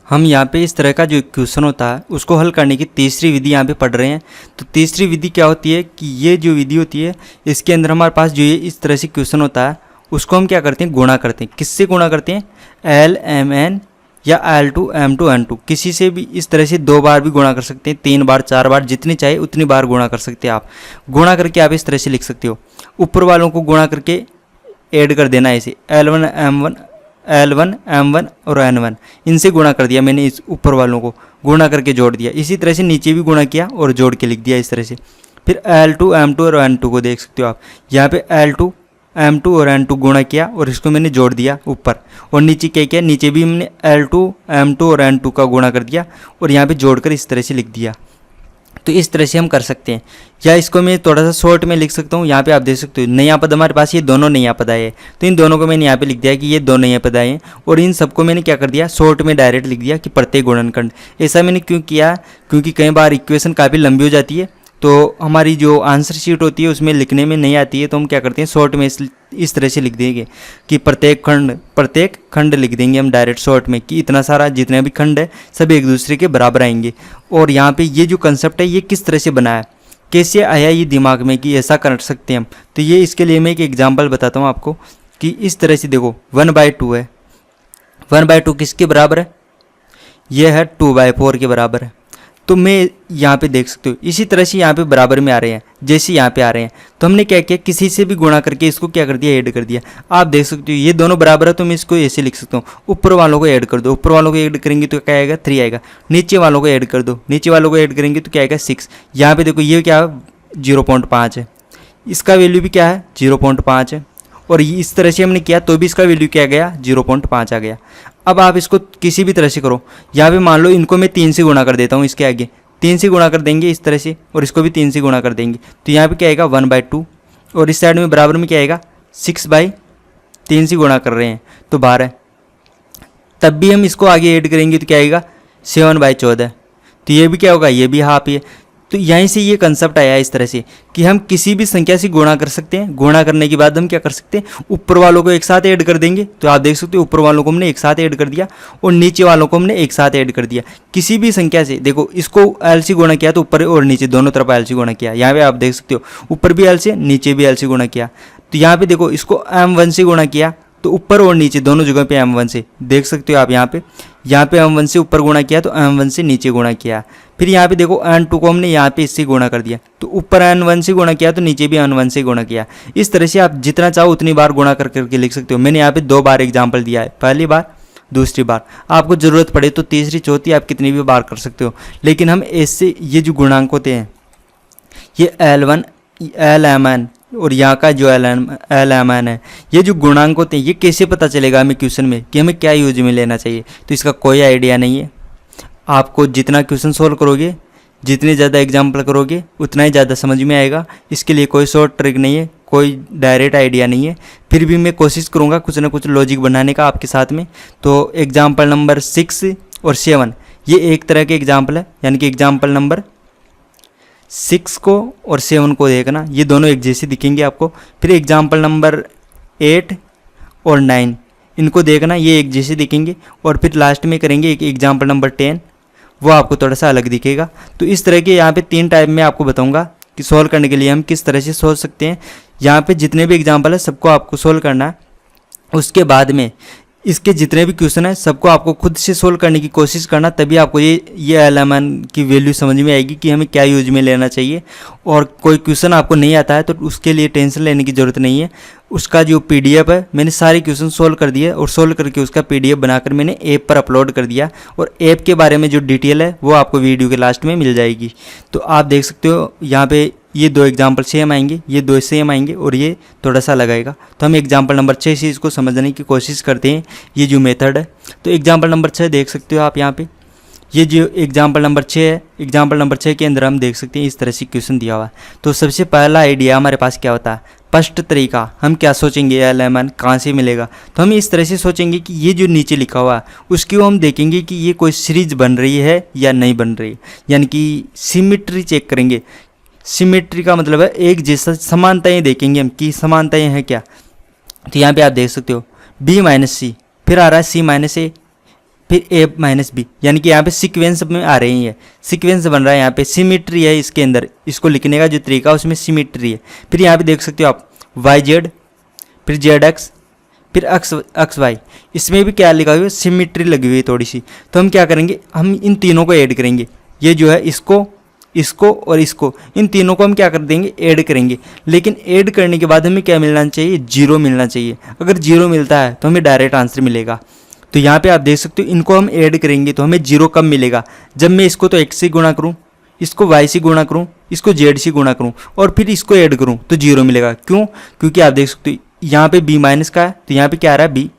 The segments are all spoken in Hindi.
हम यहाँ पे इस तरह का जो क्वेश्चन होता है उसको हल करने की तीसरी विधि यहाँ पे पढ़ रहे हैं। तो तीसरी विधि क्या होती है कि ये जो विधि होती है इसके अंदर हमारे पास जो ये इस तरह से क्वेश्चन होता है उसको हम क्या करते हैं, गुणा करते हैं। किससे गुणा करते हैं? एल एम एन या l two m two n two, किसी से भी इस तरह से 2 बार भी गुणा कर सकते हैं, 3 बार 4 बार, जितनी चाहे उतनी बार गुणा कर सकते हैं। आप गुणा करके आप इस तरह से लिख सकते हो, ऊपर वालों को गुणा करके ऐड कर देना ऐसे L1 M1 और N1, इनसे गुणा कर दिया मैंने, इस ऊपर वालों को गुणा करके जोड़ दिया। इसी तरह से नीचे भी गुणा किया और जोड़ के लिख दिया इस तरह से। फिर L2 M2 और N2 को देख सकते हो आप, यहाँ पे L2 M2 और N2 गुणा किया और इसको मैंने जोड़ दिया ऊपर, और नीचे क्या किया, नीचे भी हमने L2 M2 और N2 का गुणा कर दिया और यहाँ पे जोड़कर इस तरह से लिख दिया। तो इस तरह से हम कर सकते हैं, या इसको मैं थोड़ा सा शॉर्ट में लिख सकता हूँ। यहाँ पे आप देख सकते हो नया पद हमारे पास ये दोनों नया पद आए हैं, तो इन दोनों को मैंने यहाँ पे लिख दिया कि ये 2 नए पद आए हैं, और इन सबको मैंने क्या कर दिया, शॉर्ट में डायरेक्ट लिख दिया कि प्रत्येक गुणनखंड। ऐसा मैंने क्यों किया, क्योंकि कई बार इक्वेशन काफ़ी लंबी हो जाती है तो हमारी जो आंसर शीट होती है उसमें लिखने में नहीं आती है, तो हम क्या करते हैं शॉर्ट में इस तरह से लिख देंगे कि प्रत्येक खंड लिख देंगे हम डायरेक्ट शॉर्ट में, कि इतना सारा जितने भी खंड है सब एक दूसरे के बराबर आएंगे। और यहाँ पे ये जो कंसेप्ट है ये किस तरह से बना है, कैसे आया ये दिमाग में कि ऐसा कर सकते हैं हम, तो ये इसके लिए मैं एक एग्जाम्पल बताता हूँ आपको कि इस तरह से देखो 1/2 है, 1/2 किसके बराबर है, ये है 2/4 के बराबर है। तो मैं यहाँ पे देख सकते हो इसी तरह से यहाँ पे बराबर में आ रहे हैं, जैसे यहाँ पे आ रहे हैं, तो हमने क्या किया, किसी से भी गुणा करके इसको क्या कर दिया, ऐड कर दिया। आप देख सकते हो ये दोनों बराबर है, तो मैं इसको ऐसे लिख सकता हूँ, ऊपर वालों को ऐड कर दो, ऊपर वालों को ऐड करेंगे तो क्या आएगा 3 आएगा, नीचे वालों को ऐड कर दो, नीचे वालों को ऐड करेंगे तो क्या आएगा 6। यहाँ पे देखो ये क्या 0.5 है, इसका वैल्यू भी क्या है 0.5 है, और इस तरह से हमने किया तो भी इसका वैल्यू क्या गया 0.5 आ गया। अब आप इसको किसी भी तरह से करो, यहाँ पे मान लो इनको मैं 3 से गुणा कर देता हूँ, इसके आगे 3 से गुणा कर देंगे इस तरह से, और इसको भी 3 से गुणा कर देंगे, तो यहाँ पे क्या आएगा 1/2, और इस साइड में बराबर में क्या आएगा 6/3 से गुणा कर रहे हैं तो 12, तब भी हम इसको आगे ऐड करेंगे तो क्या आएगा 7/14, तो ये भी क्या होगा, ये भी हाफ ही है। तो यहीं से ये कंसेप्ट आया इस तरह से कि हम किसी भी संख्या से गुणा कर सकते हैं, गुणा करने के बाद हम क्या कर सकते हैं, ऊपर वालों को एक साथ ऐड कर देंगे। तो आप देख सकते हो ऊपर वालों को हमने एक साथ ऐड कर दिया और नीचे वालों को हमने एक साथ ऐड कर दिया। किसी भी संख्या से देखो, इसको एल से गुणा किया तो ऊपर और नीचे दोनों तरफ एल से गुणा किया, यहाँ पे आप देख सकते हो ऊपर भी एल से नीचे भी एल से गुणा किया। तो यहाँ पे देखो इसको M1 से गुणा किया तो ऊपर और नीचे दोनों जगह पे M1 से, देख सकते हो आप यहाँ पे M1 से ऊपर गुणा किया तो M1 से नीचे गुणा किया। फिर यहाँ पे देखो N2 को हमने यहाँ पे इससे गुणा कर दिया, तो ऊपर N1 से गुणा किया तो नीचे भी N1 से गुणा किया। इस तरह से आप जितना चाहो उतनी बार गुणा करके लिख सकते हो। मैंने यहाँ पे 2 बार एग्जाम्पल दिया है, पहली बार दूसरी बार, आपको ज़रूरत पड़े तो तीसरी चौथी आप कितनी भी बार कर सकते हो। लेकिन हम इससे ये जो गुणांक होते हैं ये L1 LMN और यहाँ का जो LMN है, ये जो गुणांक होते हैं ये कैसे पता चलेगा हमें क्वेश्चन में कि हमें क्या यूज में लेना चाहिए, तो इसका कोई आइडिया नहीं है। आपको जितना क्वेश्चन सोल्व करोगे, जितने ज़्यादा एग्जाम्पल करोगे उतना ही ज़्यादा समझ में आएगा। इसके लिए कोई शॉर्ट ट्रिक नहीं है, कोई डायरेक्ट आइडिया नहीं है। फिर भी मैं कोशिश करूँगा कुछ ना कुछ लॉजिक बनाने का आपके साथ में। तो एग्जाम्पल नंबर 6 और 7 ये एक तरह के एग्जाम्पल है, यानी कि एग्जाम्पल नंबर 6 को और 7 को देखना, ये दोनों एक जैसे दिखेंगे आपको। फिर एग्जाम्पल नंबर 8 और 9 इनको देखना, ये एक जैसे दिखेंगे। और फिर लास्ट में करेंगे एक एग्जाम्पल नंबर 10, वो आपको थोड़ा सा अलग दिखेगा। तो इस तरह के यहाँ पे 3 टाइप में आपको बताऊंगा कि सॉल्व करने के लिए हम किस तरह से सोच सकते हैं। यहाँ पे जितने भी एग्जाम्पल है सबको आपको सोल्व करना है। उसके बाद में इसके जितने भी क्वेश्चन है सबको आपको खुद से सोल्व करने की कोशिश करना, तभी आपको ये एलएमएन की वैल्यू समझ में आएगी कि हमें क्या यूज में लेना चाहिए। और कोई क्वेश्चन आपको नहीं आता है तो उसके लिए टेंशन लेने की ज़रूरत नहीं है। उसका जो पीडीएफ है मैंने सारे क्वेश्चन सोल्व कर दिए और सोल्व करके उसका पीडीएफ बनाकर मैंने ऐप पर अपलोड कर दिया, और ऐप के बारे में जो डिटेल है वो आपको वीडियो के लास्ट में मिल जाएगी। तो आप देख सकते हो यहाँ पे ये 2 एग्जाम्पल सेम आएंगे, ये 2 सेम आएंगे और ये थोड़ा सा लगाएगा। तो हम एग्जाम्पल नंबर 6 से इसको समझने की कोशिश करते हैं, ये जो मेथड है। तो एग्जाम्पल नंबर 6 देख सकते हो आप यहाँ पे, ये जो एग्जाम्पल नंबर 6 है, एग्जाम्पल नंबर 6 के अंदर हम देख सकते हैं इस तरह से क्वेश्चन दिया हुआ है। तो सबसे पहला आइडिया हमारे पास क्या होता है, फर्स्ट तरीका हम क्या सोचेंगे, एलएमएन कहाँ से मिलेगा। तो हम इस तरह से सोचेंगे कि ये जो नीचे लिखा हुआ है उसकी हम देखेंगे कि ये कोई सीरीज बन रही है या नहीं बन रही, यानी कि सिमिट्री चेक करेंगे। सिमेट्री का मतलब है एक जैसा, समानताएं देखेंगे हम कि समानताएं हैं क्या। तो यहाँ पे आप देख सकते हो B - C, फिर आ रहा है C - A, फिर a माइनस बी, यानी कि यहाँ पे सीक्वेंस में आ रही है, सीक्वेंस बन रहा है, यहाँ पे सिमेट्री है इसके अंदर, इसको लिखने का जो तरीका उसमें सिमेट्री है। फिर यहाँ पे देख सकते हो आप वाई जेड, फिर जेड एक्स, फिर एक्स वाई, इसमें भी क्या लिखा हुआ है, सिमेट्री लगी हुई है थोड़ी सी। तो हम क्या करेंगे, हम इन तीनों को ऐड करेंगे, ये जो है इसको, इसको और इसको, इन तीनों को हम क्या कर देंगे, ऐड करेंगे। लेकिन ऐड करने के बाद हमें क्या मिलना चाहिए, जीरो मिलना चाहिए। अगर जीरो मिलता है तो हमें डायरेक्ट आंसर मिलेगा। तो यहाँ पे आप देख सकते हो इनको हम ऐड करेंगे तो हमें जीरो कब मिलेगा, जब मैं इसको तो एक्स से गुणा करूँ, इसको वाई से गुणा करूँ, इसको जेड से गुणा करूँ और फिर इसको ऐड करूँ तो जीरो मिलेगा। क्यों, क्योंकि आप देख सकते हो यहाँ पे बी माइनस का है तो यहाँ पे क्या आ रहा है बी,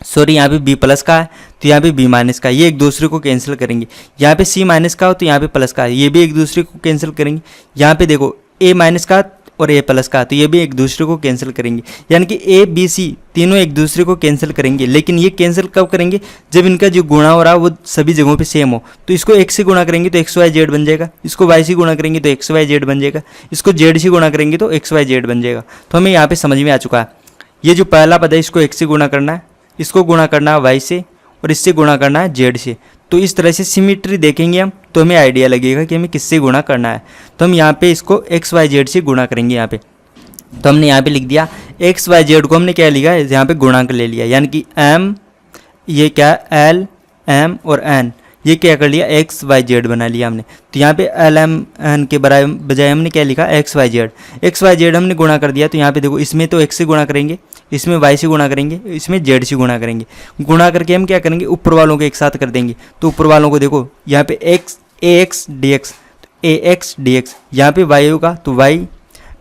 सॉरी यहाँ पे बी प्लस का है तो यहाँ पे बी माइनस का है, ये एक दूसरे को कैंसिल करेंगे। यहाँ पे सी माइनस का हो तो यहाँ पे प्लस का है, ये भी एक दूसरे को कैंसिल करेंगे। यहाँ पे देखो ए माइनस का और ए प्लस का तो ये भी एक दूसरे को कैंसिल करेंगे, यानी कि ए बी सी तीनों एक दूसरे को कैंसिल करेंगे। लेकिन ये कैंसिल कब करेंगे, जब इनका जो गुणा हो रहा है वो सभी जगहों पे सेम हो। तो इसको एक्स से गुणा करेंगे तो एक्स वाई जेड बन जाएगा, इसको वाई से गुणा करेंगे तो एक्स वाई जेड बन जाएगा, इसको जेड से गुणा करेंगे तो एक्स वाई जेड बन जाएगा। तो हमें यहाँ पे समझ में आ चुका है, ये जो पहला पद है इसको एक्स से गुणा करना है, इसको गुणा करना है वाई से और इससे गुणा करना है जेड से। तो इस तरह से सिमेट्री देखेंगे हम तो हमें आइडिया लगेगा कि हमें किससे गुणा करना है। तो हम यहाँ पे इसको एक्स वाई जेड से गुणा करेंगे यहाँ पे। तो हमने यहाँ पे लिख दिया एक्स वाई जेड को हमने क्या लिखा है, यहाँ पे गुणांक ले लिया, यानी कि एम, ये क्या एल एम और एन, ये क्या कर लिया एक्स वाई जेड बना लिया हमने। तो यहाँ पे एल एम एन के बजाय हमने क्या लिखा x y z, x y z हमने गुणा कर दिया। तो यहाँ पे देखो इसमें तो एक्स से गुणा करेंगे, इसमें वाई से गुणा करेंगे, इसमें जेड से गुणा करेंगे। गुणा करके हम क्या करेंगे, ऊपर वालों को एक साथ कर देंगे। तो ऊपर वालों को देखो यहाँ पे x a x d x, a x d x, यहाँ पे वाई होगा तो y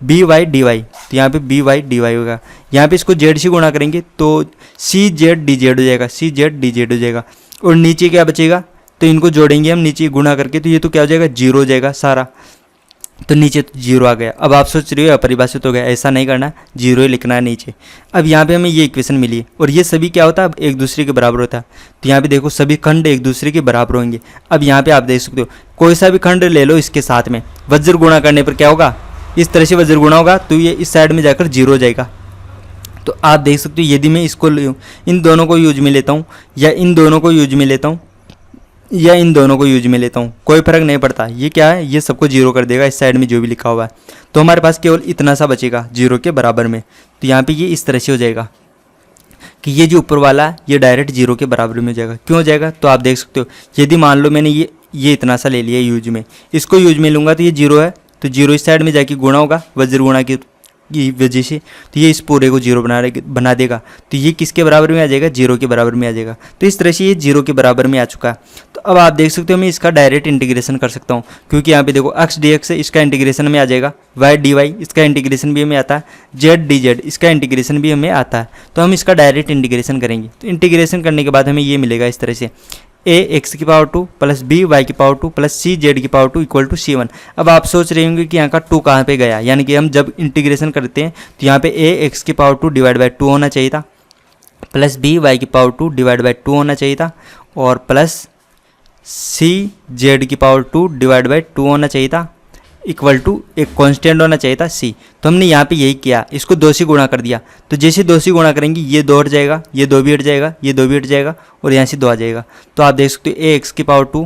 b y d y, तो यहाँ पे बी वाई डी वाई होगा। यहाँ पे इसको जेड से गुणा करेंगे तो सी जेड डी जेड हो जाएगा, सी जेड डी जेड हो जाएगा। और नीचे क्या बचेगा, तो इनको जोड़ेंगे हम नीचे गुणा करके, तो ये तो क्या हो जाएगा जीरो हो जाएगा सारा, तो नीचे तो जीरो आ गया। अब आप सोच रहे हो अपरिभाषित हो गया, ऐसा नहीं करना, जीरो ही लिखना है नीचे। अब यहाँ पे हमें ये इक्वेशन मिली है और ये सभी क्या होता है, अब एक दूसरे के बराबर होता है। तो यहाँ पे देखो सभी खंड एक दूसरे के बराबर होंगे। अब यहाँ पे आप देख सकते हो कोई सा भी खंड ले लो, इसके साथ में वज्र गुणा करने पर क्या होगा, इस तरह से वज्र गुणा होगा तो ये इस साइड में जाकर जीरो हो जाएगा। तो आप देख सकते हो यदि मैं इसको इन दोनों को यूज में लेता हूँ या इन दोनों को यूज में लेता हूँ या इन दोनों को यूज में लेता हूँ, कोई फर्क नहीं पड़ता। ये क्या है, ये सबको जीरो कर देगा इस साइड में जो भी लिखा हुआ है। तो हमारे पास केवल इतना सा बचेगा जीरो के बराबर में। तो यहाँ पे ये इस तरह से हो जाएगा कि ये जो ऊपर वाला है ये डायरेक्ट जीरो के बराबर में हो जाएगा। क्यों हो जाएगा, तो आप देख सकते हो यदि मान लो मैंने ये इतना सा ले लिया यूज में, इसको यूज में लूँगा तो ये जीरो है, तो जीरो इस साइड में जाके गुणा होगा वज्र गुणा की वजह से, तो ये इस पूरे को जीरो बना देगा। तो ये किसके बराबर में आ जाएगा, जीरो के बराबर में आ जाएगा। तो इस तरह से ये जीरो के बराबर में आ चुका है। तो अब आप देख सकते हो मैं इसका डायरेक्ट इंटीग्रेशन कर सकता हूँ, क्योंकि यहाँ पे देखो एक्स डी एक्स है, इसका इंटीग्रेशन में आ जाएगा, वाई डी वाई इसका इंटीग्रेशन भी हमें आता है, जेड डी जेड इसका इंटीग्रेशन भी हमें आता है। तो हम इसका डायरेक्ट इंटीग्रेशन करेंगे। तो इंटीग्रेशन करने के बाद हमें ये मिलेगा इस तरह से, ए एक्स की पावर 2 प्लस बी वाई की पावर 2 प्लस सी जेड की पावर 2 इक्वल टू C1। अब आप सोच रहे होंगे कि यहाँ का 2 कहाँ पे गया, यानी कि हम जब इंटीग्रेशन करते हैं तो यहाँ पे ए एक्स की पावर 2 डिवाइड बाई 2 होना चाहिए था, प्लस बी वाई की पावर 2 डिवाइड बाई 2 होना चाहिए था, और प्लस सी जेड की पावर 2 डिवाइड बाई 2 होना चाहिए था, इक्वल टू एक कांस्टेंट होना चाहिए था सी। तो हमने यहाँ पे यही किया, इसको 2 से गुणा कर दिया। तो जैसे 2 से गुणा करेंगे ये 2 हट जाएगा, ये 2 भी हट जाएगा, ये 2 भी हट जाएगा और यहाँ से 2 आ जाएगा। तो आप देख सकते हो ए एक्स की पावर 2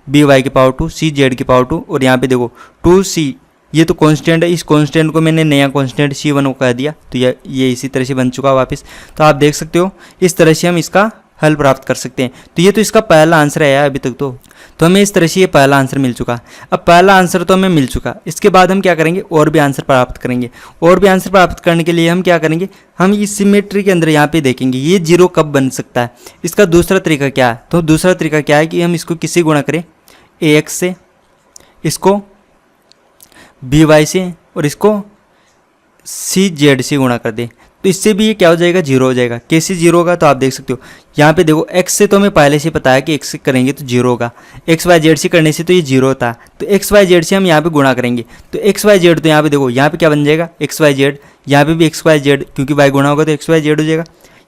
बी वाई की पावर 2 सी जेड की पावर 2, और यहाँ पे देखो 2c, ये तो कांस्टेंट है, इस कांस्टेंट को मैंने नया कांस्टेंट C1 को कह दिया, तो ये इसी तरह से बन चुका वापस। तो आप देख सकते हो इस तरह से हम इसका हल प्राप्त कर सकते हैं। तो ये तो इसका पहला आंसर है अभी तक तो हमें इस तरह से ये पहला आंसर मिल चुका। अब पहला आंसर तो हमें मिल चुका, इसके बाद हम क्या करेंगे, और भी आंसर प्राप्त करेंगे। और भी आंसर प्राप्त करने के लिए हम क्या करेंगे, हम इस सिमेट्री के अंदर यहाँ पे देखेंगे ये जीरो कब बन सकता है। इसका दूसरा तरीका क्या है, तो दूसरा तरीका क्या है कि हम इसको किससे गुणा करें, ए एक्स से, इसको बी वाई से और इसको सी जेड से गुणा कर दें। तो इससे भी ये क्या हो जाएगा, जीरो हो जाएगा। कैसे जीरो होगा, तो आप देख सकते हो यहाँ पे देखो एक्स से तो हमें पहले से पता है कि एक्स से करेंगे तो जीरो होगा, एक्स वाई जेड से करने से तो ये जीरो होता है। तो एक्स वाई जेड से हम यहाँ पे गुणा करेंगे, तो एक्स वाई जेड तो यहाँ पे देखो यहाँ पे क्या बन जाएगा एक्स वाई जेड, यहाँ पे भी एक्स वाई जेड, क्योंकि वाई गुणा होगा तो एक्स वाई जेड हो जाएगा,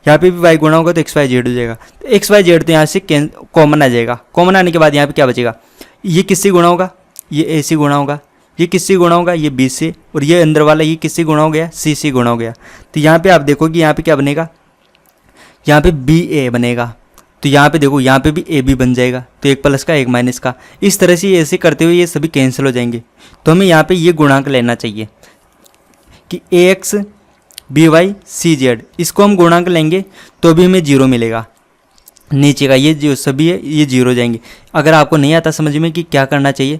यहाँ पे भी वाई गुणा होगा तो एक्स वाई जेड हो जाएगा। तो एक्स वाई जेड तो यहाँ से कॉमन आ जाएगा। कॉमन आने के बाद यहाँ पे क्या बचेगा, ये किससे गुणा होगा, ये ए से गुणा होगा, ये किससे गुणा होगा, ये बी से, और ये अंदर वाला ये किससे गुणा हो गया, सी से गुणा हो गया। तो यहाँ पे आप देखोगे यहाँ पे क्या बनेगा, यहाँ पे बी ए बनेगा, तो यहाँ पे देखो, यहाँ पे भी ए बी बन जाएगा, तो एक प्लस का एक माइनस का। इस तरह से ऐसे करते हुए ये सभी कैंसिल हो जाएंगे। तो हमें यहाँ पे ये गुणांक लेना चाहिए कि a x b y c z, इसको हम गुणांक लेंगे तो भी हमें जीरो मिलेगा। नीचे का ये जो सभी है ये जीरो हो जाएंगे। अगर आपको नहीं आता समझ में कि क्या करना चाहिए,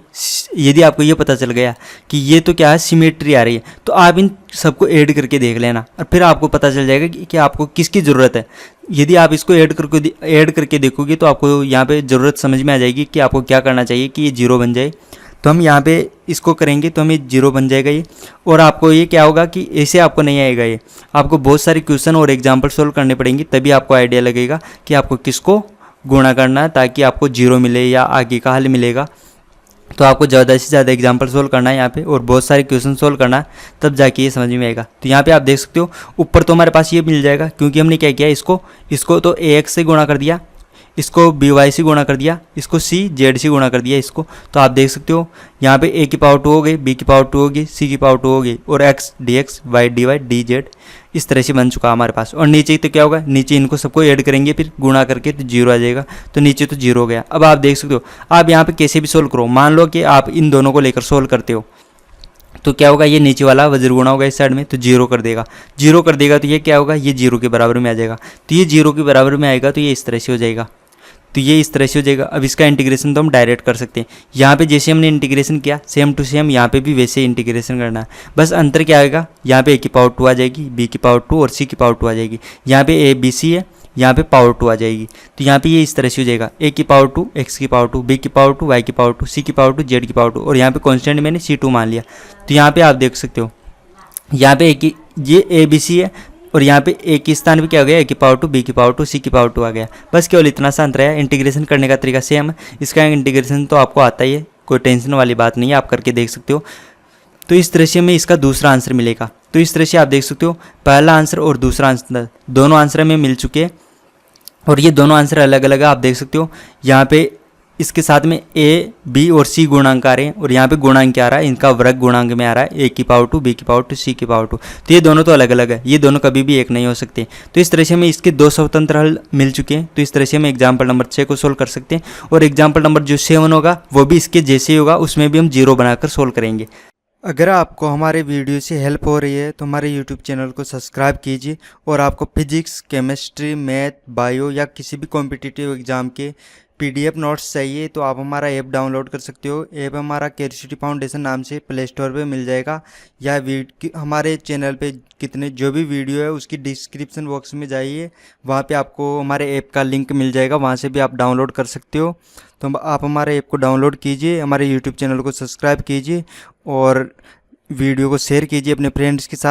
यदि आपको ये पता चल गया कि ये तो क्या है सिमेट्री आ रही है, तो आप इन सबको ऐड करके देख लेना और फिर आपको पता चल जाएगा कि आपको किसकी ज़रूरत है। यदि आप इसको ऐड करके देखोगे तो आपको यहाँ पे ज़रूरत समझ में आ जाएगी कि आपको क्या करना चाहिए कि ये जीरो बन जाए। तो हम यहाँ पे इसको करेंगे तो हमें जीरो बन जाएगा ये। और आपको ये क्या होगा कि ऐसे आपको नहीं आएगा, ये आपको बहुत सारे क्वेश्चन और एग्जाम्पल सोल्व करने पड़ेंगे, तभी आपको आइडिया लगेगा कि आपको किसको गुणा करना है ताकि आपको जीरो मिले या आगे का हल मिलेगा। तो आपको ज़्यादा से ज़्यादा एग्जाम्पल सोल्व करना है यहाँ पे और बहुत सारे क्वेश्चन सोल्व करना है, तब जाके ये समझ में आएगा। तो यहाँ पे आप देख सकते हो ऊपर तो हमारे पास ये मिल जाएगा, क्योंकि हमने क्या किया, इसको तो ए एक्स से गुणा कर दिया, इसको बी वाई से गुणा कर दिया, इसको सी जेड से गुणा कर दिया इसको। तो आप देख सकते हो यहाँ पे ए की पावर 2 हो गई, बी की पावर 2 हो गई, सी की पावर 2 हो गई और x d x y d y d z इस तरह से बन चुका हमारे पास। और नीचे तो क्या होगा, नीचे इनको सबको ऐड करेंगे फिर गुणा करके तो जीरो आ जाएगा। तो नीचे तो जीरो हो गया। अब आप देख सकते हो, आप यहाँ पे कैसे भी सोल्व करो, मान लो कि आप इन दोनों को लेकर सोल्व करते हो तो क्या होगा, ये नीचे वाला वज्र गुणा होगा इस साइड में तो जीरो कर देगा। जीरो कर देगा तो ये क्या होगा, ये जीरो के बराबर में आ जाएगा। तो ये जीरो के बराबर में आएगा तो ये इस तरह से हो जाएगा। तो ये इस तरह से हो जाएगा। अब इसका इंटीग्रेशन तो हम डायरेक्ट कर सकते हैं। यहाँ पे जैसे हमने इंटीग्रेशन किया सेम टू सेम यहाँ पे भी वैसे ही इंटीग्रेशन करना है। बस अंतर क्या आएगा, यहाँ पे ए की पावर 2 आ जाएगी, बी की पावर 2 और सी की पावर 2 आ जाएगी। यहाँ पे ए बी सी है, यहाँ पे पावर 2 आ जाएगी। तो यहाँ पे ये इस तरह से हो जाएगा, ए की पावर 2 एक्स की पावर 2 बी की पावर 2 वाई की पावर 2 सी की पावर 2 जेड की पावर 2 और यहाँ पे कॉन्स्टेंट मैंने C2 मान लिया। तो यहाँ पे आप देख सकते हो यहाँ पे ये ए बी सी है और यहाँ पे ए के स्थान पे क्या हो गया, ए की पावर 2 बी की पावर 2 सी की पावर 2 आ गया। बस केवल इतना सा अंतर है। इंटीग्रेशन करने का तरीका सेम है, इसका इंटीग्रेशन तो आपको आता ही है, कोई टेंशन वाली बात नहीं है, आप करके देख सकते हो। तो इस तरह से हमें इसका दूसरा आंसर मिलेगा। तो इस तरह से आप देख सकते हो पहला आंसर और दूसरा आंसर दोनों आंसर हमें मिल चुके हैं और ये दोनों आंसर अलग अलग है। आप देख सकते हो यहाँ पे इसके साथ में ए बी और सी गुणांक आ रहे हैं और यहाँ पे गुणांक क्या आ रहा है, इनका वर्ग गुणांक में आ रहा है, ए की पावर 2 बी की पावर 2 सी की पावर 2। तो ये दोनों तो अलग अलग है, ये दोनों कभी भी एक नहीं हो सकते। तो इस तरह से हमें इसके दो स्वतंत्र हल मिल चुके हैं। तो इस तरह से हम एग्जाम्पल नंबर 6 को सोल्व कर सकते हैं और एग्जाम्पल नंबर जो 7 होगा वो भी इसके जैसे ही होगा, उसमें भी हम जीरो बनाकर सोल्व करेंगे। अगर आपको हमारे वीडियो से हेल्प हो रही है तो हमारे यूट्यूब चैनल को सब्सक्राइब कीजिए और आपको फिजिक्स, केमिस्ट्री, मैथ, बायो या किसी भी कॉम्पिटिटिव एग्ज़ाम के PDF नोट्स चाहिए तो आप हमारा ऐप डाउनलोड कर सकते हो। ऐप हमारा क्यूरियोसिटी फाउंडेशन नाम से प्ले स्टोर पे मिल जाएगा या हमारे चैनल पे कितने जो भी वीडियो है उसकी डिस्क्रिप्शन बॉक्स में जाइए, वहाँ पे आपको हमारे ऐप का लिंक मिल जाएगा, वहाँ से भी आप डाउनलोड कर सकते हो। तो आप हमारे ऐप को डाउनलोड कीजिए, हमारे यूट्यूब चैनल को सब्सक्राइब कीजिए और वीडियो को शेयर कीजिए अपने फ्रेंड्स के साथ